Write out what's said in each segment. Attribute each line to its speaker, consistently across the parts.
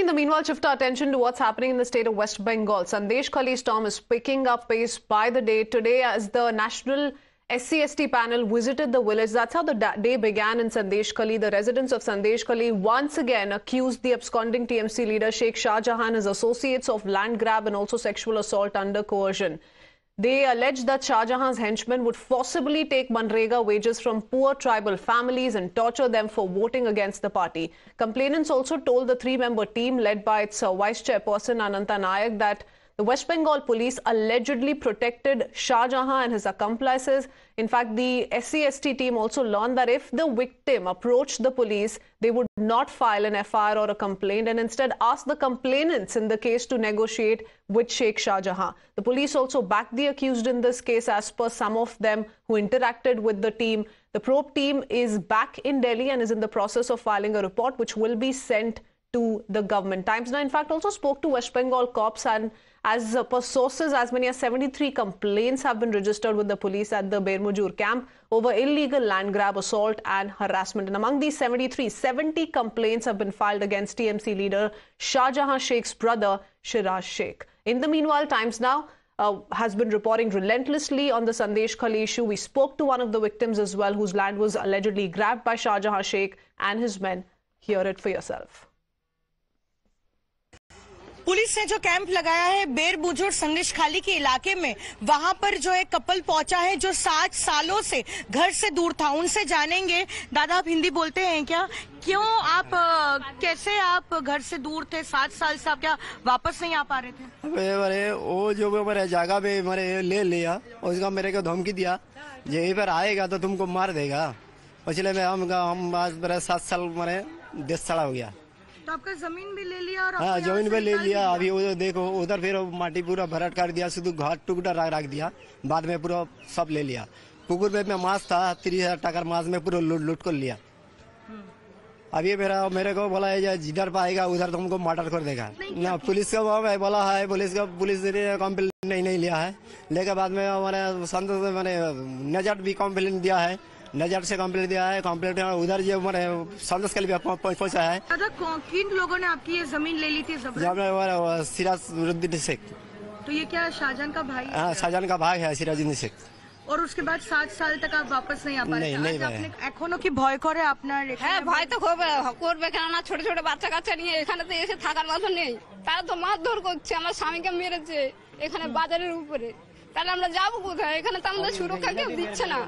Speaker 1: the meanwhile, shift our attention to what's happening in the state of West Bengal. Sandesh Khali's storm is picking up pace by the day. Today, as the national SC/ST panel visited the village, that's how the day began in Sandesh Khali. The residents of Sandesh Khali once again accused the absconding TMC leader Sheikh Shah Jahan and his associates of land grab and also sexual assault under coercion. They alleged that Shah Jahan's henchmen would forcibly take Manrega wages from poor tribal families and torture them for voting against the party. Complainants also told the three-member team led by its vice chairperson Ananta Nayak that the West Bengal police allegedly protected Shah Jahan and his accomplices. In fact, the SC/ST team also learned that if the victim approached the police, they would not file an FIR or a complaint and instead ask the complainants in the case to negotiate with Sheikh Shah Jahan. The police also backed the accused in this case, as per some of them who interacted with the team. The probe team is back in Delhi and is in the process of filing a report which will be sent to the government. Times Now, in fact, also spoke to West Bengal cops, and as per sources, as many as 73 complaints have been registered with the police at the Bermujur camp over illegal land grab, assault and harassment. And among these 73, 70 complaints have been filed against TMC leader Shah Jahan Sheikh's brother, Shiraz Sheikh. In the meanwhile, Times Now has been reporting relentlessly on the Sandesh Khali issue. We spoke to one of the victims as well, whose land was allegedly grabbed by Shah Jahan Sheikh and his men. Hear it for yourself.
Speaker 2: Police ने जो camp लगाया है बेरबुजुर्ग संदेश खाली के इलाके में, वहां पर जो एक कपल पहुंचा है जो 7 सालों से घर से दूर था। उनसे जानेंगे। दादा, आप हिंदी बोलते हैं क्या? क्यों आप, कैसे आप घर से दूर थे 7 साल से? आप क्या वापस नहीं आ पा रहे थे?
Speaker 3: अरे वो जो मेरे जगह पे मेरे ले लिया, उसका मेरे को धमकी दिया, यहीं पर आएगा तो तुमको मार देगा। पिछले में हम आज मेरे 7 साल मेरे देश छड़ा हो गया।
Speaker 2: तो आपका जमीन भी ले लिया? और
Speaker 3: हाँ, जमीन भी ले लिया। अभी उधर देखो, उधर फिर माटी पूरा भरट कर दिया, शुद्ध घाट टुकड़ा रख दिया। बाद में पूरा सब ले लिया। पुकुर में मांस था, 30,000 टका मांस में पूरा लूट कर लिया। अभी मेरे को बोला है जिधर पाएगा उधर तुमको मर्डर कर देगा ना। पुलिस का बोला है, पुलिस ने कंप्लेंट नहीं लिया है। लेकर बाद में हमारे संतोष मैंने नजर भी कंप्लेंट दिया है, नजर से कंप्लेंट दिया है। कंप्लेंट उधर जो हमारे संतोष के लिए पहुंचा है।
Speaker 2: किन लोगों ने आपकी ये जमीन ले ली थी?
Speaker 3: सिराजुद्दीन शेख।
Speaker 2: तो ये क्या शाहजहां का भाई?
Speaker 3: हाँ, शाहजहां का भाई है सिराजुद्दीन शेख।
Speaker 2: और उसके बाद 7 साल तक आप वापस नहीं आ पाए?
Speaker 3: नहीं।
Speaker 2: এখনো কি ভয় করে আপনার?
Speaker 4: হ্যাঁ, ভয় তো করবে, কেননা ছোট ছোট বাচ্চা কাচ্চা নিয়ে এখানে তো এসে থাকার মতো নেই। তারা তো মারধর করছে, আমার স্বামীকে মেরেছে এখানে বাজারের উপরে। তাহলে আমরা যাবো কোথায়? এখানে তো আমাদের সুরক্ষা কেউ দিচ্ছে না।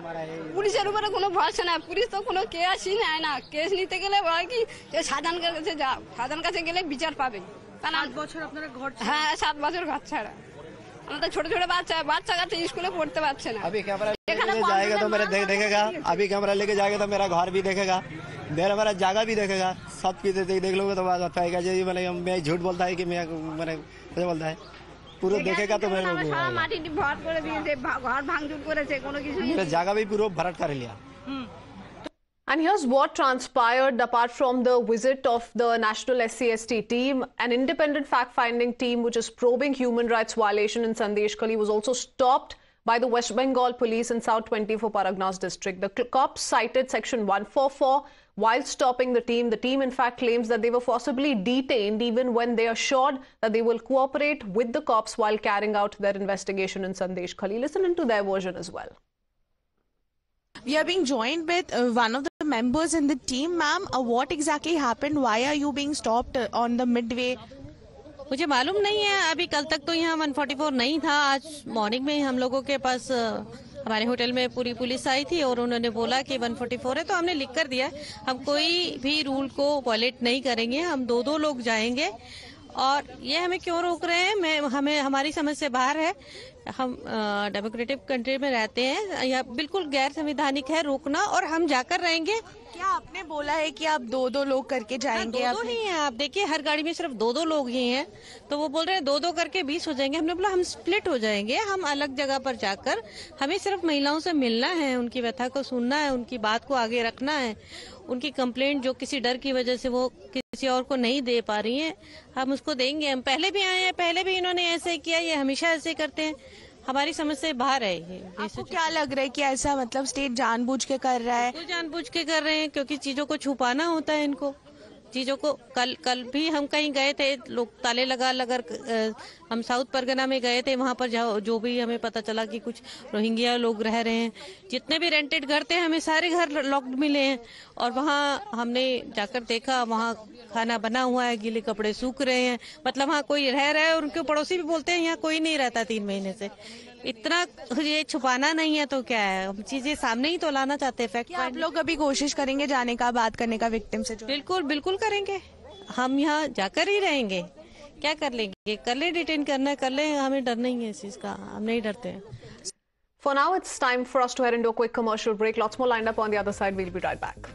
Speaker 4: পুলিশের উপরে কোনো ভরসা না। পুলিশ তো কোনো কেসই নেয় না। কেস নিতে গেলে বলে কি সাধারণের কাছে যাও, সাধারণ কাছে গেলে বিচার পাবে।
Speaker 2: 7 বছর আপনারা ঘর?
Speaker 4: হ্যাঁ, 7 বছর ঘর ছাড়া। আমাদের ছোট ছোট বাচ্চা কাচ্চা স্কুলে পড়তে পারছে না।
Speaker 3: अभी कैमरा लेके जाएगा तो मेरा देखेगा। अभी कैमरा लेके जाएगा तो मेरा घर भी देखेगा, मेरा जगह भी देखेगा। सब चीज देख लोगे तो बात बताएगा जी मैं झूठ बोलता है कि मैंने बोलता है। पूरा देखेगा तो मेरा जगह भी पूरा भरट कर लिया।
Speaker 1: And here's what transpired apart from the visit of the national SC/ST team. An independent fact-finding team which is probing human rights violation in Sandesh Khali was also stopped by the West Bengal police in South 24 Parganas district. The cops cited section 144 while stopping the team. The team in fact claims that they were forcibly detained even when they assured that they will cooperate with the cops while carrying out their investigation in Sandesh Khali. Listen into their version as well.
Speaker 5: We are being joined with one of the members in the team. Ma'am, what exactly happened? Why are you being stopped on the midway?
Speaker 6: मुझे मालूम नहीं है। अभी कल तक तो यहाँ 144 नहीं था। आज मॉर्निंग में हम लोगों के पास हमारे होटल में पूरी पुलिस आई थी और उन्होंने बोला कि 144 है, तो हमने लिख कर दिया। हम कोई भी रूल को वॉयलेट नहीं करेंगे। हम 2 लोग जाएंगे। और ये हमें क्यों रोक रहे हैं? हमें हमारी समझ से बाहर है। हम डेमोक्रेटिक कंट्री में रहते हैं, यह बिल्कुल गैर संवैधानिक है रोकना, और हम जाकर रहेंगे।
Speaker 5: क्या आपने बोला है कि आप 2 लोग करके जाएंगे?
Speaker 6: 2 नहीं है। आप देखिए, हर गाड़ी में सिर्फ 2 लोग ही हैं, तो वो बोल रहे हैं 2 करके 20 हो जाएंगे। हमने बोला हम स्प्लिट हो जाएंगे। हम अलग जगह पर जाकर, हमें सिर्फ महिलाओं से मिलना है, उनकी व्यथा को सुनना है, उनकी बात को आगे रखना है। उनकी कंप्लेंट जो किसी डर की वजह से वो किसी और को नहीं दे पा रही हैं, हम उसको देंगे। हम पहले भी आए हैं, पहले भी इन्होंने ऐसे किया, ये हमेशा ऐसे करते हैं। हमारी समझ से बाहर है ये।
Speaker 5: आपको क्या लग रहा है कि ऐसा मतलब स्टेट जानबूझ के कर रहा है?
Speaker 6: जानबूझ के कर रहे हैं, क्योंकि चीजों को छुपाना होता है इनको। चीज़ों को कल भी हम कहीं गए थे, लोग ताले लगा हम साउथ परगना में गए थे, वहाँ पर जो भी हमें पता चला कि कुछ रोहिंग्या लोग रह रहे हैं। जितने भी रेंटेड घर थे हमें सारे घर लॉक्ड मिले हैं और वहाँ हमने जाकर देखा, वहाँ खाना बना हुआ है, गीले कपड़े सूख रहे हैं, मतलब वहाँ कोई रह रहा है और उनके पड़ोसी भी बोलते हैं यहाँ कोई नहीं रहता 3 महीने से। इतना ये छुपाना नहीं है तो क्या है, हम चीजें सामने ही तो लाना चाहते हैं। फैक्ट
Speaker 5: आप लोग अभी कोशिश करेंगे जाने का, बात करने का विक्टिम से?
Speaker 6: बिल्कुल बिल्कुल करेंगे, हम यहाँ जाकर ही रहेंगे, क्या कर लेंगे, कर ले, डिटेन करना है कर ले, हमें डर नहीं है इस चीज का, हम नहीं डरते हैं।
Speaker 1: For now, it's time for us to head into a quick commercial break. Lots more lined up on the other side. We'll be right back.